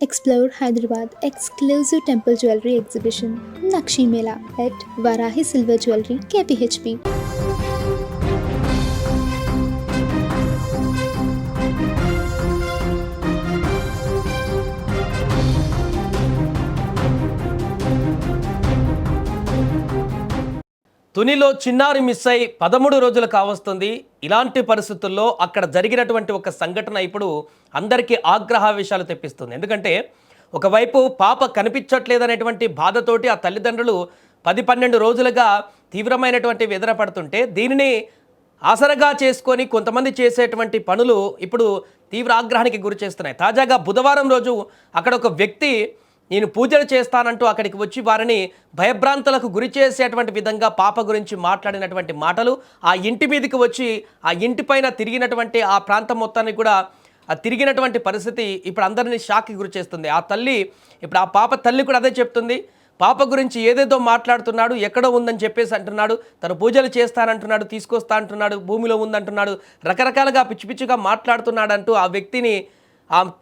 Explore Hyderabad exclusive temple jewelry exhibition Nakshi Mela at Varahi Silver Jewelry KPHP. తునిలో చిన్నారి miss అయి 13 రోజులు కావస్తుంది. ఇలాంటి పరిస్థితుల్లో అక్కడ జరిగినటువంటి ఒక సంఘటన ఇప్పుడు అందరికీ ఆగ్రహావేశాలు తెప్పిస్తుంది. ఎందుకంటే ఒకవైపు పాప కనిపించట్లేదనేటువంటి బాధతోటి ఆ తల్లిదండ్రులు 10-12 రోజులుగా తీవ్రమైనటువంటి వేదన పడుతుంటే దీనిని ఆసరగా చేసుకొని కొంతమంది చేసేటువంటి పనులు ఇప్పుడు తీవ్ర ఆగ్రహానికి గురి చేస్తున్నాయి. తాజాగా బుధవారం రోజు అక్కడ ఒక వ్యక్తి నేను పూజలు చేస్తానంటూ అక్కడికి వచ్చి వారిని భయభ్రాంతులకు గురి చేసేటువంటి విధంగా పాప గురించి మాట్లాడినటువంటి మాటలు ఆ ఇంటి మీదకి వచ్చి ఆ ఇంటిపైన తిరిగినటువంటి ఆ ప్రాంతం మొత్తాన్ని కూడా తిరిగినటువంటి పరిస్థితి ఇప్పుడు అందరినీ షాక్కి గురి చేస్తుంది. ఆ తల్లి ఇప్పుడు ఆ పాప తల్లి కూడా అదే చెప్తుంది. పాప గురించి ఏదేదో మాట్లాడుతున్నాడు, ఎక్కడో ఉందని చెప్పేసి అంటున్నాడు, తను పూజలు చేస్తానంటున్నాడు, తీసుకొస్తా అంటున్నాడు, భూమిలో ఉందంటున్నాడు, రకరకాలుగా పిచ్చి పిచ్చిగా మాట్లాడుతున్నాడు అంటూ ఆ వ్యక్తిని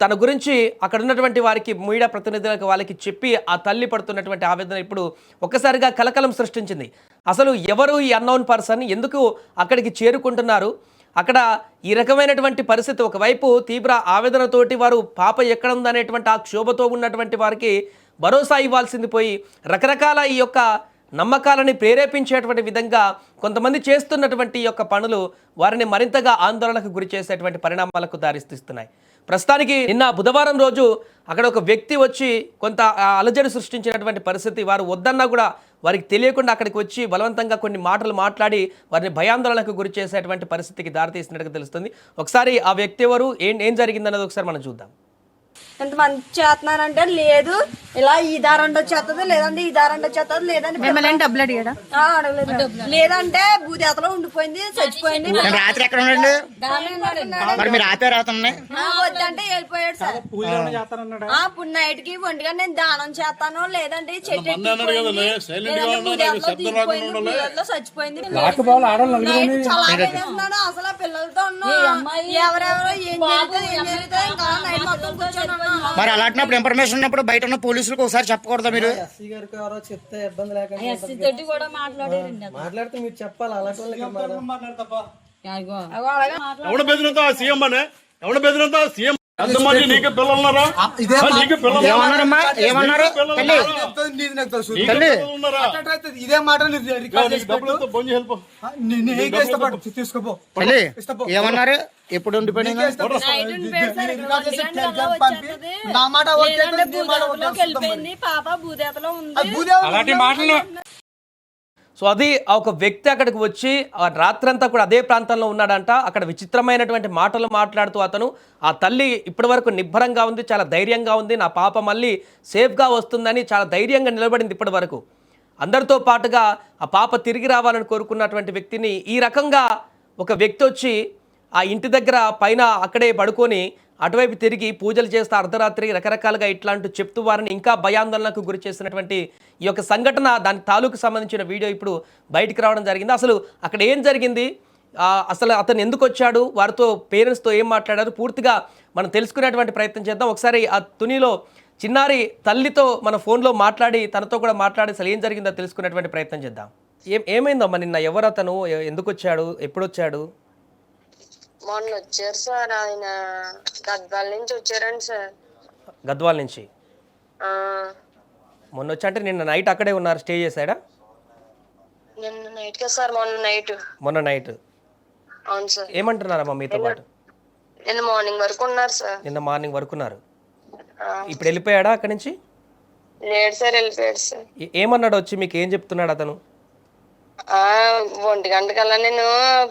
తన గురించి అక్కడ ఉన్నటువంటి వారికి మీడియా ప్రతినిధులకు వాళ్ళకి చెప్పి ఆ తల్లి పడుతున్నటువంటి ఆవేదన ఇప్పుడు ఒక్కసారిగా కలకలం సృష్టించింది. అసలు ఎవరు ఈ అన్నోన్ పర్సన్, ఎందుకు అక్కడికి చేరుకుంటున్నారు, అక్కడ ఈ రకమైనటువంటి పరిస్థితి ఒకవైపు తీవ్ర ఆవేదనతోటి వారు పాప ఎక్కడ ఉందనేటువంటి ఆ క్షోభతో ఉన్నటువంటి వారికి భరోసా ఇవ్వాల్సింది పోయి రకరకాల ఈ యొక్క నమ్మకాలని ప్రేరేపించేటువంటి విధంగా కొంతమంది చేస్తున్నటువంటి ఈ యొక్క పనులు వారిని మరింతగా ఆందోళనకు గురి చేసేటువంటి పరిణామాలకు దారితీస్తున్నాయి. ప్రస్తుతానికి నిన్న బుధవారం రోజు అక్కడ ఒక వ్యక్తి వచ్చి కొంత అలజడి సృష్టించినటువంటి పరిస్థితి. వారు వద్దన్నా కూడా వారికి తెలియకుండా అక్కడికి వచ్చి బలవంతంగా కొన్ని మాటలు మాట్లాడి వారిని భయాందోళనకు గురి చేసేటువంటి పరిస్థితికి దారితీసినట్టుగా తెలుస్తుంది. ఒకసారి ఆ వ్యక్తి ఎవరు, ఏం జరిగిందన్నది ఒకసారి మనం చూద్దాం. ఎంతమంది చేస్తున్నారంటే లేదు ఇలా ఈ దారంటే వచ్చేస్తుంది, లేదంటే ఈ దారంటే వచ్చేస్తుంది, లేదంటే డబ్బులు అడిగాడా అడగలేదు, లేదంటే భూదేతలో ఉండిపోయింది, చచ్చిపోయింది. రాత్రి ఎక్కడ ఉండండి మరి మీరు ఆపారు అవుతుంది వద్దంటే వెళ్ళిపోయాడు సార్. ఇప్పుడు నైట్ కి ఒంటిగా నేను దానం చేస్తాను, లేదంటే చెట్టు చచ్చిపోయింది. చలాకేస్తున్నాడు అసలు పిల్లలతో ఎవరెవరో ఏం జరుగుతుంది ఇంకా నైట్ మొత్తం కూర్చొని. మరి అలాంటినప్పుడు ఇన్ఫర్మేషన్ ఉన్నప్పుడు బయట ఉన్న పోలీసులకు ఒకసారి చెప్పకూడదా? మీరు ఎస్సీ గారికి ఎవరో చెప్తే ఇబ్బంది లేకుండా ఎస్సీ తోటి కూడా మాట్లాడితే మీరు చెప్పాలి. అలాంటి వాళ్ళకి ఎవడ బెదిరితో సీఎం అనే ఎవడ బెదిరితో సీఎం నీకు పిల్లలున్నారా? ఏమన్నారమ్మా? ఏమన్నారు? ఇదే మాట ఏమన్నారు? ఎప్పుడు ఉండిపోయినా నా మాట పాప భూదేతలో ఉంది. సో అది ఒక వ్యక్తి అక్కడికి వచ్చి రాత్రంతా కూడా అదే ప్రాంతంలో ఉన్నాడంట. అక్కడ విచిత్రమైనటువంటి మాటలు మాట్లాడుతూ అతను ఆ తల్లి ఇప్పటి వరకు నిబ్బరంగా ఉంది, చాలా ధైర్యంగా ఉంది, నా పాప మళ్ళీ సేఫ్గా వస్తుందని చాలా ధైర్యంగా నిలబడింది ఇప్పటి వరకు. అందరితో పాటుగా ఆ పాప తిరిగి రావాలని కోరుకున్నటువంటి వ్యక్తిని ఈ రకంగా ఒక వ్యక్తి వచ్చి ఆ ఇంటి దగ్గర పైన అక్కడే పడుకొని అటువైపు తిరిగి పూజలు చేస్తే అర్ధరాత్రి రకరకాలుగా ఇట్లాంటి చెప్తూ వారిని ఇంకా భయాందోళనకు గురి చేసినటువంటి ఈ యొక్క సంఘటన, దాని తాలూకు సంబంధించిన వీడియో ఇప్పుడు బయటికి రావడం జరిగింది. అసలు అక్కడ ఏం జరిగింది, అసలు అతను ఎందుకు వచ్చాడు, వారితో పేరెంట్స్తో ఏం మాట్లాడారు, పూర్తిగా మనం తెలుసుకునేటువంటి ప్రయత్నం చేద్దాం. ఒకసారి ఆ తునిలో చిన్నారి తల్లితో మన ఫోన్లో మాట్లాడి తనతో కూడా మాట్లాడి అసలు ఏం జరిగిందో తెలుసుకునేటువంటి ప్రయత్నం చేద్దాం. ఏమైందమ్మా నిన్న, ఎవరు అతను, ఎందుకు వచ్చాడు, ఎప్పుడు వచ్చాడు? మొన్న వచ్చారు సార్, ఆయన గద్వాల నుంచి వచ్చారండి సార్. గద్వాల నుంచి మొన్న వచ్చా అంటే నిన్న నైట్ అక్కడే ఉన్నారు, స్టే చేశాడా? నిన్న నైట్ కదా సార్, మొన్న నైట్. అవును సార్. ఏమంటున్నారమ్మా మీతో పాటు? నిన్న మార్నింగ్ వరకు ఉన్నారు సార్. నిన్న మార్నింగ్ వరకు ఉన్నారు. ఇప్పుడు వెళ్ళిపోయాడా అక్కడి నుంచి? లేడు సార్, వెళ్ళిపోయాడు సార్. ఏమన్నాడు వచ్చి, మీకు ఏం చెప్తున్నాడు అతను? 1 గంటకల్లా నేను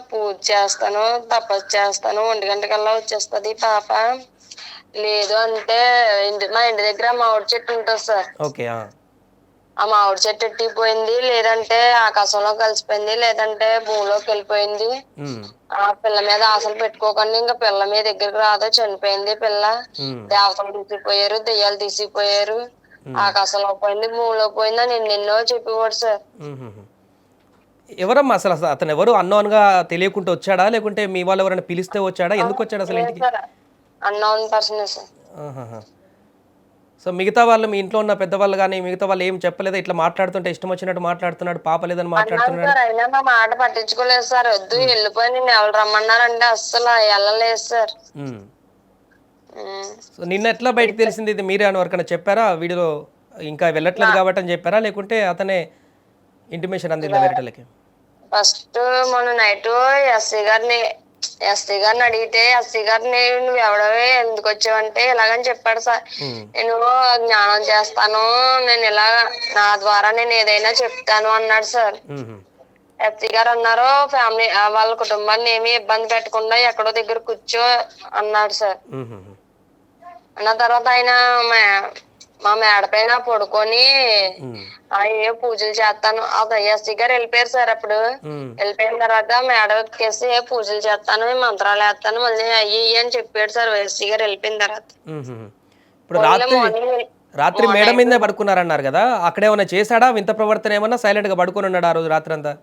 పూజ చేస్తాను, తపస్సు చేస్తాను, 1 గంటకల్లా వచ్చేస్తుంది పాప. లేదు అంటే మా ఇంటి దగ్గర మామిడి చెట్టు ఉంటుంది సార్. ఓకే. ఆ మామిడి చెట్టు ఎట్టిపోయింది, లేదంటే ఆకాశంలో కలిసిపోయింది, లేదంటే భూమిలోకి వెళ్ళిపోయింది. ఆ పిల్ల మీద ఆశలు పెట్టుకోకండి, ఇంకా పిల్ల మీ దగ్గరికి రాదో, చనిపోయింది పిల్ల. దేవతలు తీసిపోయారు, దెయ్యాలు తీసిపోయారు, ఆకాశంలో పోయింది, భూమిలో పోయింది అని ఎన్నెన్నో చెప్పేవాడు సార్. ఎవరమ్మా అసలు అతను ఎవరు? అన్నోన్గా తెలియకుండా వచ్చాడా, లేకుంటే మీ వాళ్ళు ఎవరైనా పిలిస్తే వచ్చాడా, ఎందుకు వచ్చాడు అసలు ఇంటికి? Unknown person sir. సో మిగతా వాళ్ళు మీ ఇంట్లో ఉన్న పెద్దవాళ్ళు కానీ మిగతా వాళ్ళు ఏం చెప్పలేదా, ఇట్లా మాట్లాడుతుంటే ఇష్టం వచ్చినట్టు మాట్లాడుతున్నాడు, పాప లేదని అన్నాను మాట్లాడుతున్నాడు? సార్, అయినా మా మాట పట్టించుకోలేదు సార్. వద్దు వెళ్ళిపోయి నేను ఎవరు రమ్మన్నారంటే అస్సలు వెళ్ళలేదు సార్. ఉమ్. సో నిన్న ఎట్లా బయటకు తెలిసింది? ఇది మీరే అని వరకన్నా చెప్పారా వీడియో ఇంకా వెళ్ళట్లేదు కాబట్టి అని చెప్పారా, లేకుంటే అతనే ఇంటిమేషన్ అందిందా వేరేటలకి? ఫస్ట్ మొన్న నైట్ ఎస్సీ గారిని అడిగితే ఎస్సీ గారిని నువ్వు ఎవడవే ఎందుకు వచ్చావంటే ఇలాగని చెప్పాడు సార్. నేను జ్ఞానం చేస్తాను, నేను ఇలా నా ద్వారా నేను ఏదైనా చెప్తాను అన్నాడు సార్. ఎస్సీ గారు అన్నారు ఫ్యామిలీ వాళ్ళ కుటుంబాన్ని ఏమీ ఇబ్బంది పెట్టకుండా ఎక్కడో దగ్గర కూర్చో అన్నాడు సార్. అన్న తర్వాత ఆయన మా మేడ పైన పడుకొని అయ్యో పూజలు చేస్తాను, ఎస్సీ గారు వెళ్ళిపోయారు సార్. అప్పుడు వెళ్ళిపోయిన తర్వాత మేడ ఎక్కేసి పూజలు చేస్తాను, మంత్రాలు వేస్తాను, మళ్ళీ అయ్యి అని చెప్పాడు సార్ ఎస్సీ గారు వెళ్ళిపోయిన తర్వాత. ఇప్పుడు రాత్రి మేడ మీదే పడుకున్నారన్నారు కదా, అక్కడేమన్నా చేశాడా వింత ప్రవర్తన? ఏమన్నా సైలెంట్ గా పడుకొని ఉన్నాడు ఆ రోజు రాత్రి అంతా?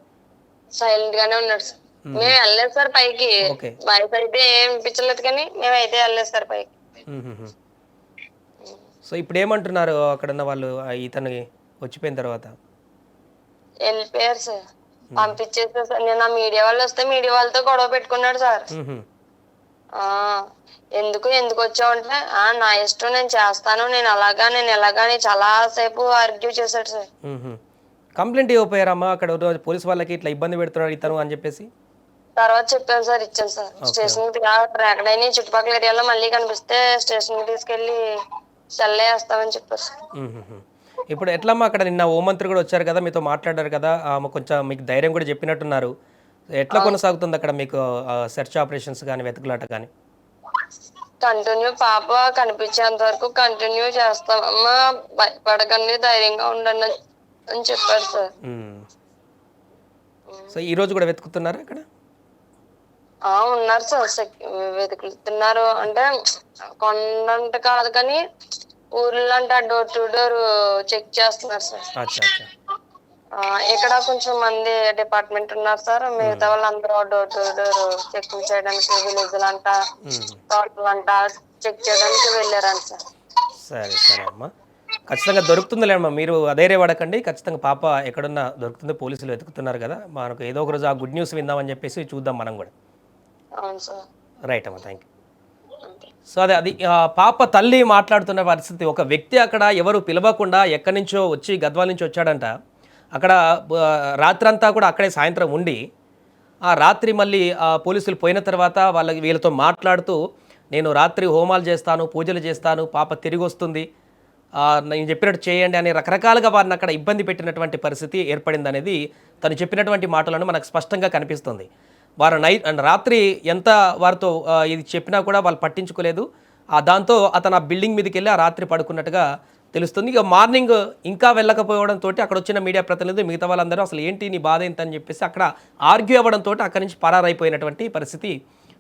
సైలెంట్ గానే ఉన్నాడు సార్. మేము వెళ్ళలేదు సార్ పైకి, బయట అయితే ఏం అనిపించలేదు కానీ మేమైతే వెళ్ళలేదు సార్ పైకి. సో ఇప్పుడు ఏమంటున్నారు అక్కడ ఉన్న వాళ్ళు ఇతను వచ్చిపోయిన తర్వాత? వెళ్ళిపోయారు సార్, పంపించేసారు సార్. నేను మీడియా వాళ్ళు వస్తే మీడియా వాళ్ళతో గొడవ పెట్టుకున్నాడు సార్. ఎందుకు వచ్చావు అంటే నా ఇష్టం, నేను చేస్తాను, నేను ఎలాగా అని చాలా సేపు ఆర్గ్యూ చేశాడు సార్. కంప్లైంట్ ఇవ్వపోయారమ్మా అక్కడ పోలీస్ వాళ్ళకి ఇట్లా ఇబ్బంది పెడుతున్నాడు ఇతను అని చెప్పేసి? తర్వాత చెప్పాను సార్, ఇచ్చాను సార్. స్టేషన్ ఎక్కడైనా చుట్టుపక్కల ఏరియాలో మళ్ళీ కనిపిస్తే స్టేషన్ కి తీసుకెళ్లి సెల్లే వేస్తామని చెప్పారు సార్. ఇప్పుడు ఎట్లమ్మా అక్కడ నిన్న హోంమంత్రి కూడా వచ్చారు కదా, మీతో మాట్లాడారు కదా, కొంచెం మీకు ధైర్యం కూడా చెప్పినట్టున్నారు. ఎట్లా కొనసాగుతుంది అక్కడ మీకు సెర్చ్ ఆపరేషన్స్ కానీ వెతుకులాట కానీ? కంటిన్యూ పాప కనిపించేంత వరకు కంటిన్యూ చేస్తామమ్మా, భయపడకండి, ధైర్యంగా ఉండండి అని చెప్పారు సార్. సో ఈ రోజు కూడా వెతుకుతున్నారా అక్కడ? ఉన్నారు సార్, వెతుకుతున్నారు. అంటే కొండంట కాదు కానీ ఊర్లో అంటే డోర్ టు డోర్ చెక్ చేస్తున్నారు సార్. ఇక్కడ కొంచెం మంది డిపార్ట్మెంట్ ఉన్నారు సార్, మిగతా వాళ్ళందరూ డోర్ టు డోర్ చెక్ చేయడానికి విలేజ్ అంట తోటలు అంట చెక్ చేయడానికి వెళ్ళారంట సార్. సరే సరే అమ్మా, ఖచ్చితంగా దొరుకుతుందిలేమ్మా, మీరు అధైర్య పడకండి. ఖచ్చితంగా పాప ఎక్కడున్నా దొరుకుతుంది, పోలీసులు వెతుకుతున్నారు కదా, మనకు ఏదో ఒక రోజు ఆ గుడ్ న్యూస్ విందామని చెప్పేసి చూద్దాం మనం కూడా. అవును సార్. రైట్ అమ్మా, థ్యాంక్ యూ. సో అది పాప తల్లి మాట్లాడుతున్న పరిస్థితి. ఒక వ్యక్తి అక్కడ ఎవరు పిలవకుండా ఎక్కడి నుంచో వచ్చి గద్వాల నుంచి వచ్చాడంట. అక్కడ రాత్రంతా కూడా అక్కడే సాయంత్రం ఉండి ఆ రాత్రి మళ్ళీ పోలీసులు పోయిన తర్వాత వీళ్ళతో మాట్లాడుతూ నేను రాత్రి హోమాలు చేస్తాను, పూజలు చేస్తాను, పాప తిరిగి వస్తుంది, నేను చెప్పినట్టు చేయండి అని రకరకాలుగా వారిని అక్కడ ఇబ్బంది పెట్టినటువంటి పరిస్థితి ఏర్పడింది అనేది తను చెప్పినటువంటి మాటలను మనకు స్పష్టంగా కనిపిస్తుంది. వారు రాత్రి ఎంత వారితో ఇది చెప్పినా కూడా వాళ్ళు పట్టించుకోలేదు. దాంతో అతను ఆ బిల్డింగ్ మీదకి వెళ్ళి ఆ రాత్రి పడుకున్నట్టుగా తెలుస్తుంది. ఇక మార్నింగ్ ఇంకా వెళ్ళకపోవడంతో అక్కడ వచ్చిన మీడియా ప్రతినిధులు మిగతా వాళ్ళందరూ అసలు ఏంటి నీ బాధ ఏంటి అని చెప్పేసి అక్కడ ఆర్గ్యూ అవ్వడంతో అక్కడి నుంచి పరారైపోయినటువంటి పరిస్థితి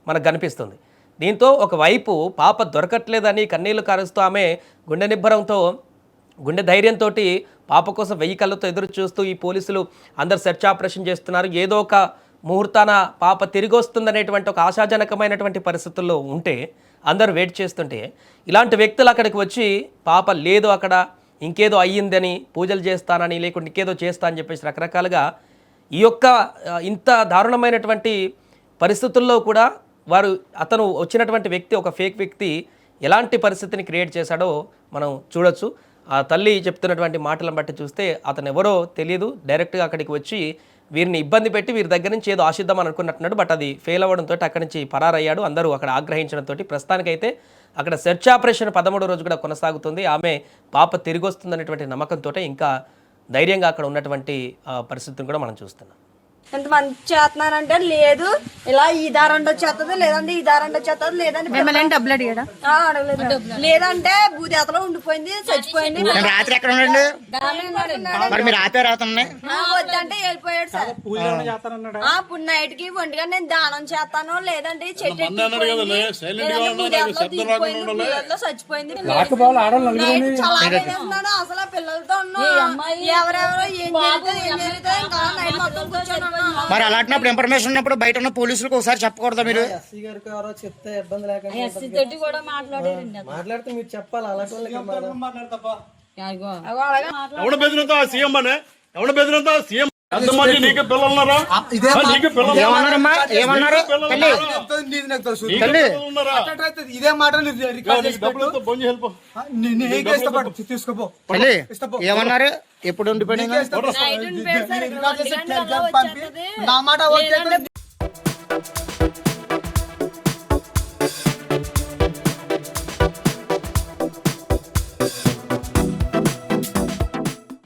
మనకు కనిపిస్తుంది. దీంతో ఒకవైపు పాప దొరకట్లేదని కన్నీళ్లు కారుస్తూ ఆమె గుండె నిబ్బరంతో గుండె ధైర్యంతో పాప కోసం 1000 కళ్ళతో ఎదురు చూస్తూ ఈ పోలీసులు అందరు సెర్చ్ ఆపరేషన్ చేస్తున్నారు, ఏదో ఒక ముహూర్తాన పాప తిరిగి వస్తుందనేటువంటి ఒక ఆశాజనకమైనటువంటి పరిస్థితుల్లో ఉంటే అందరూ వెయిట్ చేస్తుంటే ఇలాంటి వ్యక్తులు అక్కడికి వచ్చి పాప లేదు అక్కడ ఇంకేదో అయ్యిందని పూజలు చేస్తానని లేకుంటే ఇంకేదో చేస్తా అని చెప్పేసి రకరకాలుగా ఈ యొక్క ఇంత దారుణమైనటువంటి పరిస్థితుల్లో కూడా అతను వచ్చినటువంటి వ్యక్తి ఒక ఫేక్ వ్యక్తి ఎలాంటి పరిస్థితిని క్రియేట్ చేశాడో మనం చూడొచ్చు. ఆ తల్లి చెప్తున్నటువంటి మాటలను బట్టి చూస్తే అతను ఎవరో తెలియదు, డైరెక్ట్గా అక్కడికి వచ్చి వీరిని ఇబ్బంది పెట్టి వీరి దగ్గర నుంచి ఏదో ఆశిద్దామని అనుకున్నట్టున్నాడు. బట్ అది ఫెయిల్ అవ్వడంతో అక్కడి నుంచి పరారయ్యాడు. అందరూ అక్కడ ఆగ్రహించడంతో ప్రస్తుతానికైతే అక్కడ సెర్చ్ ఆపరేషన్ 13వ రోజు కూడా కొనసాగుతుంది. ఆమె పాప తిరిగి వస్తుందనేటువంటి నమ్మకంతో ఇంకా ధైర్యంగా అక్కడ ఉన్నటువంటి పరిస్థితిని కూడా మనం చూస్తున్నాం. ఎంత మంది చేస్తున్నానంటే లేదు, ఇలా ఈ దారండి వచ్చేస్తుంది, లేదంటే ఈ దారండి వచ్చేస్తుంది, లేదంటే డబ్బులు అడిగాడా లేదంటే భూదేతలో ఉండిపోయింది, చచ్చిపోయింది. రాత్రి ఎక్కడ ఉండండి మరి మీరు ఆపే రావుతుంది వద్దంటే వెళ్ళిపోయాడు సార్. ఇప్పుడు నైట్ కి ఒంటిగా నేను దానం చేస్తాను, లేదంటే చెట్టు చచ్చిపోయింది. అసలు పిల్లలతో ఎవరెవరో ఏం జరుగుతుంది ఇంకా నైట్ మొత్తం కూర్చొని ఉన్నాను. మరి అలాంటినప్పుడు ఇన్ఫర్మేషన్ ఉన్నప్పుడు బయట ఉన్న పోలీసులకు ఒకసారి చెప్పకూడదా మీరు? ఎస్సీ గారికి ఎవరో చెప్తే ఇబ్బంది లేకుండా మాట్లాడితే మీరు చెప్పాలి అలాంటి వాళ్ళకి ఎవడ బెదిరంతో సీఎం అనే ఎవడ బెదిరంతో సీఎం ఎంతమంది నీకు పిల్లలున్నారా? నీకు పిల్లలు ఏమన్నారమ్మా? ఏమన్నారు తల్లి? తల్లి ఇదే మాట డబ్బులతో బొంజి హెల్ప్ తీసుకోపో తల్లి ఏమన్నారు? ఎప్పుడు ఉండిపోయినా నా మాట